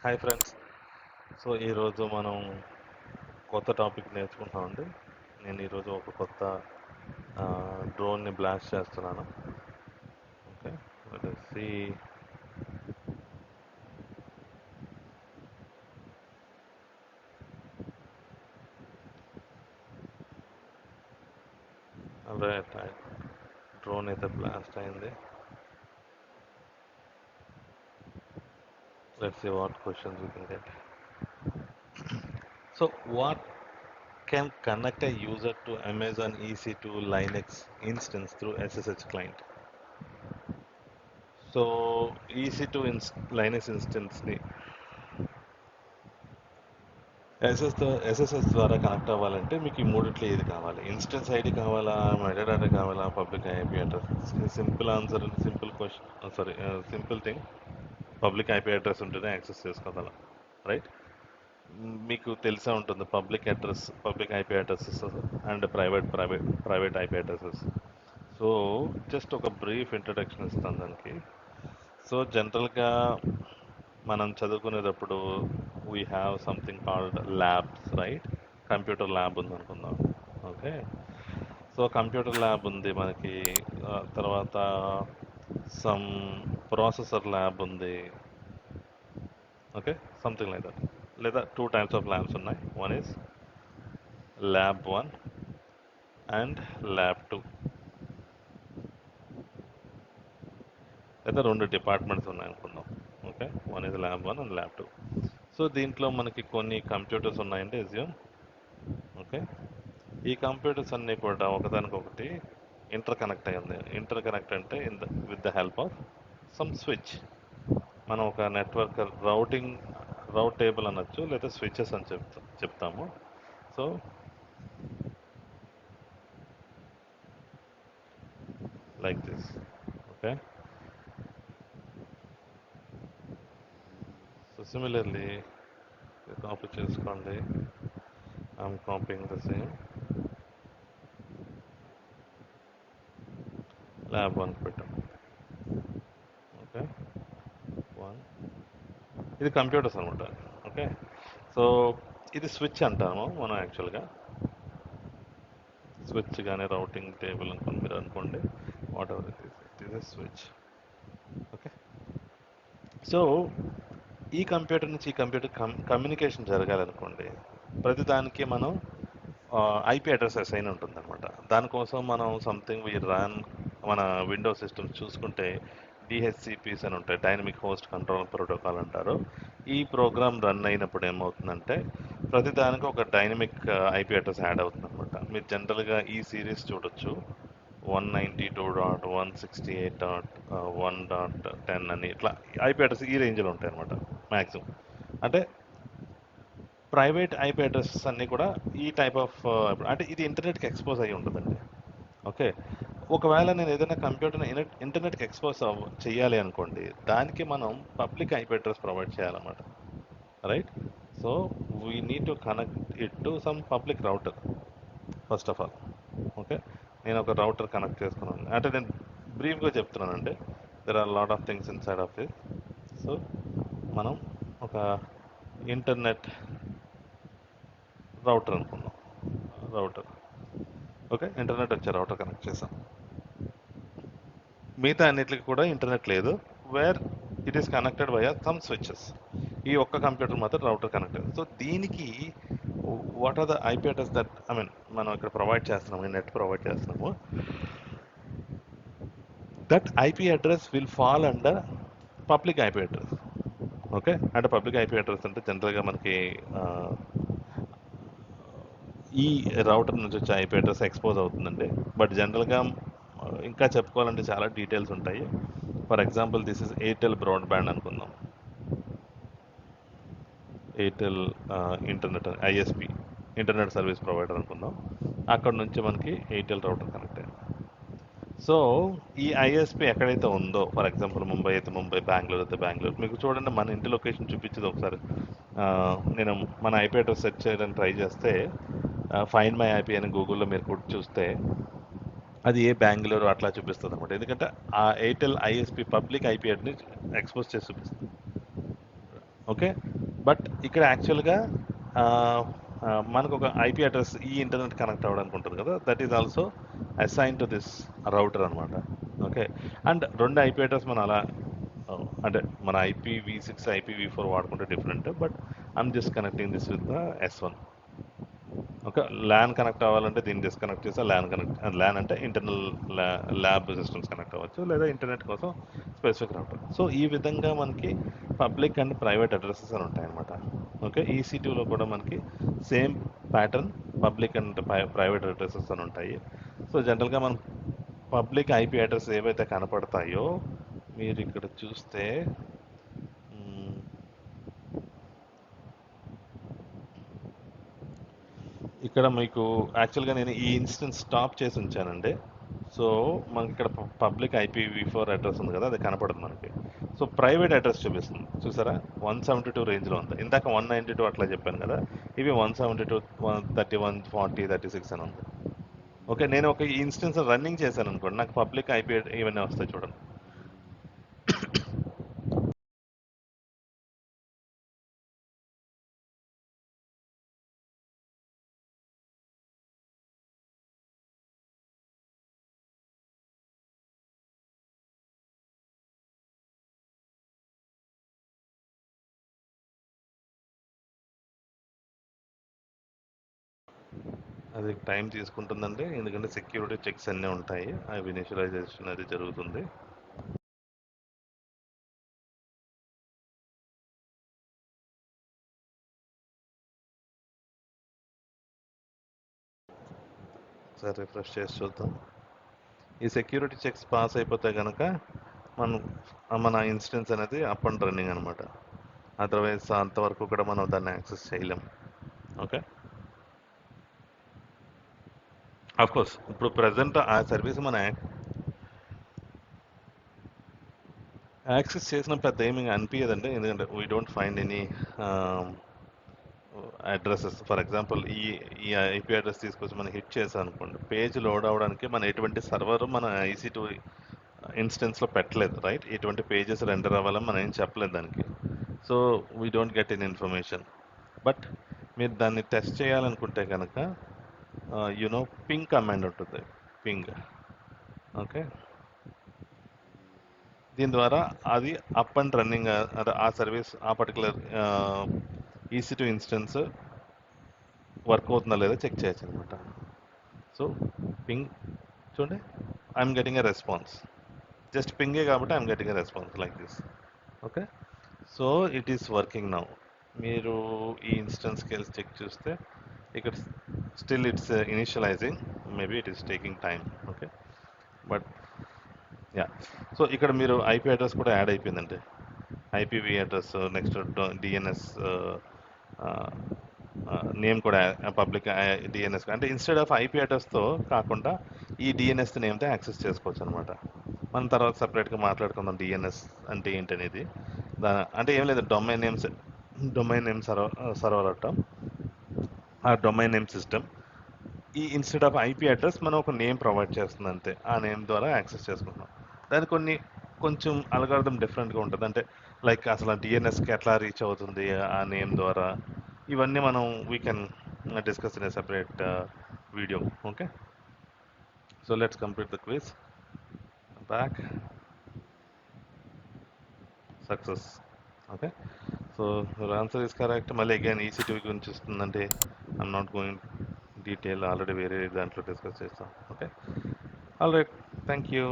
Hi friends. So ఈరోజు మనం కొత్త టాపిక్ నేర్చుకుంటామండి. నేను ఈరోజు ఒక కొత్త డ్రోన్ని బ్లాస్ట్ చేస్తున్నాను. Okay, let us see. Right, drone అయితే బ్లాస్ట్ అయింది. Let's see what questions we can get. So what can connect a user to Amazon EC2 Linux instance through SSH client? So EC2 Linux instance ని SSS ద్వారా connect అవ్వాలంటే మీకు ఈ మూడిట్లో ఏది కావాలి? ఇన్స్టెన్స్ ఐడి కావాలా, మెటాడాటా కావాలా, public IP address? Simple answer, simple question, sorry, simple thing. Public IP address ఉంటేనే యాక్సెస్ చేసుకోగలం, రైట్? మీకు తెలిసే ఉంటుంది public IP addresses and private IP addresses. So just ఒక బ్రీఫ్ ఇంట్రడక్షన్ ఇస్తాను దానికి. సో జనరల్గా మనం చదువుకునేటప్పుడు we have something called labs, right? Computer lab ఉంది అనుకుందాం. ఓకే, సో కంప్యూటర్ ల్యాబ్ ఉంది మనకి. తర్వాత సమ్ ప్రాసెసర్ ల్యాబ్ ఉంది. Okay, something like that. లేదా 2 టైప్స్ ఆఫ్ ల్యాబ్స్ ఉన్నాయి. One is lab 1 and lab 2. లేదా 2 డిపార్ట్మెంట్స్ ఉన్నాయి అనుకుందాం. Okay, one is lab 1 and lab 2. So దీంట్లో మనకి కొన్ని కంప్యూటర్స్ ఉన్నాయండి, అజ్యూమ్. ఓకే, ఈ కంప్యూటర్స్ అన్నీ కూడా ఒకదానికొకటి ఇంటర్ కనెక్ట్ అయ్యింది. ఇంటర్ కనెక్ట్ అంటే with the help of some switch. మనం ఒక నెట్వర్క్ రౌట్ టేబుల్ అనొచ్చు, లేదా స్విచెస్ అని చెప్తాము. So like this. Okay, so similarly copy చేసుకోండి. I'm copying the same. Lab 1 పెట్టాం. ఓకే, 1. ఇది కంప్యూటర్స్ అనమాట. ఓకే, సో ఇది స్విచ్ అంటాము మనం యాక్చువల్గా. స్విచ్ కానీ రౌటింగ్ టేబుల్ అనుకోండి, మీరు అనుకోండి, what ever it is switch. Okay, so ఈ కంప్యూటర్ నుంచి ఈ కంప్యూటర్ కమ్యూనికేషన్ జరగాలనుకోండి, ప్రతిదానికి మనం ఐపీ అడ్రస్ అసైన్ ఉంటుంది అనమాట. దానికోసం మనం సంథింగ్ వి రన్ మన విండోస్ సిస్టమ్స్ చూసుకుంటే డిహెచ్సిపిస్ అని ఉంటాయి, డైనమిక్ హోస్ట్ కంట్రోల్ ప్రోటోకాల్ అంటారు. ఈ ప్రోగ్రామ్ రన్ అయినప్పుడు ఏమవుతుందంటే ప్రతిదానికి ఒక డైనమిక్ ఐపీ అడ్రస్ యాడ్ అవుతుంది అనమాట. మీరు జనరల్గా ఈ సిరీస్ చూడొచ్చు, 192.168.1.10 అని ఇట్లా ఐపీ అడ్రస్ ఈ రేంజ్లో ఉంటాయి అనమాట మ్యాక్సిమం. అంటే ప్రైవేట్ ఐపీ అడ్రసెస్ అన్నీ కూడా ఈ టైప్ ఆఫ్, అంటే ఇది ఇంటర్నెట్కి ఎక్స్పోజ్ అయ్యి ఉంటుందండి. ఓకే, ఒకవేళ నేను ఏదైనా కంప్యూటర్ని ఇంటర్నెట్కి ఎక్స్పోజ్ చేయాలి అనుకోండి, దానికి మనం పబ్లిక్ ఐపీ అడ్రస్ ప్రొవైడ్ చేయాలన్నమాట, right? So we need to connect it to some public router first of all. Okay, నేను ఒక రౌటర్ కనెక్ట్ చేసుకున్నాను అంటే నేను బ్రీఫ్గా చెప్తున్నానండి. There are lot of things inside of it. So మనం ఒక ఇంటర్నెట్ రౌటర్ అనుకుందాం. రౌటర్, ఓకే, ఇంటర్నెట్ వచ్చే రౌటర్ కనెక్ట్ చేసాం. మిగతా అన్నిటికి కూడా ఇంటర్నెట్ లేదు, where it is connected via some switches. ఈ ఒక్క కంప్యూటర్ మాత్రం రౌటర్ కనెక్టెడ్. సో దీనికి what are the IP address that మనం ఇక్కడ ప్రొవైడ్ చేస్తున్నాము, నెట్ ప్రొవైడ్ చేస్తున్నాము. That IP address will fall under public IP address. Okay, అంటే పబ్లిక్ ఐపీ అడ్రస్ అంటే జనరల్గా మనకి ఈ రౌటర్ నుంచి వచ్చే ఐపీ అడ్రస్ ఎక్స్పోజ్ అవుతుందండి. బట్ జనరల్గా ఇంకా చెప్పుకోవాలంటే చాలా డీటెయిల్స్ ఉంటాయి. For example this is Airtel broadband అనుకుందాం. Airtel internet ISP, internet service provider అనుకుందాం. అక్కడ నుంచి మనకి ఎయిర్టెల్ రౌటర్ కనెక్ట్ అయ్యింది. సో ఈ ఐఎస్పి ఎక్కడైతే ఉందో, ఫర్ ఎగ్జాంపుల్ ముంబై అయితే ముంబై, బెంగళూరు అయితే బెంగళూరు. మీకు చూడండి, మన ఇంటి లొకేషన్ చూపించేది ఒకసారి. నేను మన ఐపీ అడ్రస్ సెర్చ్ చేయడానికి ట్రై చేస్తే ఫైండ్ మై ఐపీ అని గూగుల్లో మీరు కూడా చూస్తే అది ఏ బెంగళూరు అట్లా చూపిస్తుంది అనమాట. ఎందుకంటే ఆ ఎయిర్టెల్ ఐఎస్పి పబ్లిక్ ఐపీ అడ్ని ఎక్స్పోజ్ చేసి చూపిస్తుంది. ఓకే. బట్ ఇక్కడ యాక్చువల్గా మనకు ఒక ఐపీ అడ్రస్ ఈ ఇంటర్నెట్ కనెక్ట్ అవ్వడానికి ఉంటుంది కదా, that is also assign to this router అనమాట. ఓకే. అండ్ రెండు ఐపీ అడ్రస్ మనం అలా అంటే మన IPv6 IPv4 వాడుకుంటే different, but I'm just connecting this with the S1. Okay. LAN connect అవ్వాలంటే దీన్ని డిస్కనెక్ట్ చేస్తే ల్యాన్ కనెక్ట్, ల్యాన్ అంటే ఇంటర్నల్ ల్యాబ్ సిస్టమ్స్ కనెక్ట్ అవ్వచ్చు, లేదా ఇంటర్నెట్ కోసం స్పెసిఫిక్ రౌటర్. సో ఈ విధంగా మనకి పబ్లిక్ అండ్ ప్రైవేట్ అడ్రసెస్ అని ఉంటాయన్నమాట. ఓకే. EC2లో కూడా మనకి same pattern public and private addresses అని ఉంటాయి. సో జనరల్గా మనం పబ్లిక్ ఐపీ అడ్రస్ ఏవైతే కనపడతాయో మీరు ఇక్కడ చూస్తే మ్, ఇక్కడ మీకు యాక్చువల్గా నేను ఈ ఇన్స్టెన్స్ స్టాప్ చేసి ఉంచానండి. సో మనకి ఇక్కడ పబ్లిక్ IPv4 అడ్రస్ ఉంది కదా, అది కనపడదు మనకి. సో ప్రైవేట్ అడ్రస్ చూపిస్తుంది చూసారా, 172 రేంజ్లో ఉంది. ఇందాక 192 అట్లా చెప్పాను కదా, ఇవి 172, 131, 40, 36 అని ఉంది. ఓకే. నేను ఒక ఇన్స్టెన్స్ రన్నింగ్ చేశాను అనుకోండి, నాకు పబ్లిక్ ఐపీ ఇవన్నీ వస్తాయి చూడండి. అది టైం తీసుకుంటుందండి, ఎందుకంటే సెక్యూరిటీ చెక్స్ అన్నీ ఉంటాయి, అవి ఇనిషియలైజేషన్ అది జరుగుతుంది. సరే రిఫ్రెష్ చేసి చూద్దాం. ఈ సెక్యూరిటీ చెక్స్ పాస్ అయిపోతే కనుక మనం మన ఇన్స్టెన్స్ అనేది అప్ అండ్ రన్నింగ్ అనమాట. అదర్వైజ్ అంతవరకు కూడా మనం దాన్ని యాక్సెస్ చేయలేం. ఓకే. అఫ్ కోర్స్ ఇప్పుడు ప్రజెంట్ ఆ సర్వీస్ మనం యాక్సెస్ చేసిన పెద్ద ఏమి అనిపించదండి, ఎందుకంటే we don't find any addresses. For example ఈ ఐపీ అడ్రస్ తీసుకొచ్చి మనం హిట్ చేసాం అనుకోండి, పేజ్ లోడ్ అవ్వడానికి మన ఎటువంటి సర్వర్ మన EC2 ఇన్స్టెన్స్లో పెట్టలేదు, రైట్? ఎటువంటి పేజెస్ రెండర్ అవ్వాలని మనం ఏం చెప్పలేదు దానికి. So we don't get in information. But మీరు దాన్ని టెస్ట్ చేయాలనుకుంటే కనుక యునో పింగ్ కమాండ్ ఉంటుంది, పింగ్. ఓకే. దీని ద్వారా అది అప్ అండ్ రన్నింగ్, అదే ఆ సర్వీస్ ఆ పర్టికులర్ EC2 ఇన్స్టెన్స్ వర్క్ అవుతుందా లేదా చెక్ చేయొచ్చు అనమాట. సో పింగ్ చూడండి, I'm getting a response. Just పింగే కాబట్టి I'm getting a response like this. Okay. So it is working now. మీరు ఈ ఇన్స్టెన్స్కి వెళ్ళి చెక్ చూస్తే ఇక్కడ still it's initializing, maybe it is taking time. Okay. But yeah. So ఇక్కడ మీరు ఐపీ అడ్రస్ కూడా యాడ్ అయిపోయిందండి. IPv address, next DNS name కూడా పబ్లిక్ DNS, అంటే ఇన్స్టెడ్ ఆఫ్ ఐపీ అడ్రస్తో కాకుండా ఈ DNS నేమ్తో యాక్సెస్ చేసుకోవచ్చు అనమాట. మనం తర్వాత సపరేట్గా మాట్లాడుకుందాం DNS అంటే ఏంటనేది. అంటే ఏం లేదు, డొమైన్ నేమ్ సర్వర్ అంటాం, ఆ డొమైన్ నేమ్ సిస్టమ్. ఈ ఇన్స్టెడ్ ఆఫ్ ఐపీ అడ్రస్ మనం ఒక నేమ్ ప్రొవైడ్ చేస్తుంది అంతే, ఆ నేమ్ ద్వారా యాక్సెస్ చేసుకుంటున్నాం. దాని కొంచెం అల్గారిథం డిఫరెంట్గా ఉంటుంది, అంటే లైక్ అసలు DNSకి ఎట్లా రీచ్ అవుతుంది ఆ నేమ్ ద్వారా, ఇవన్నీ మనం we can discuss in a separate video. Okay. So let's complete the quiz. Back success. Okay. So your answer is correct. మళ్ళీ అగైన్ EC2 గురించి ఇస్తుందంటే I'm not going detail, already వేరే దాంట్లో డిస్కస్ చేస్తాం. Okay. All right. Thank you.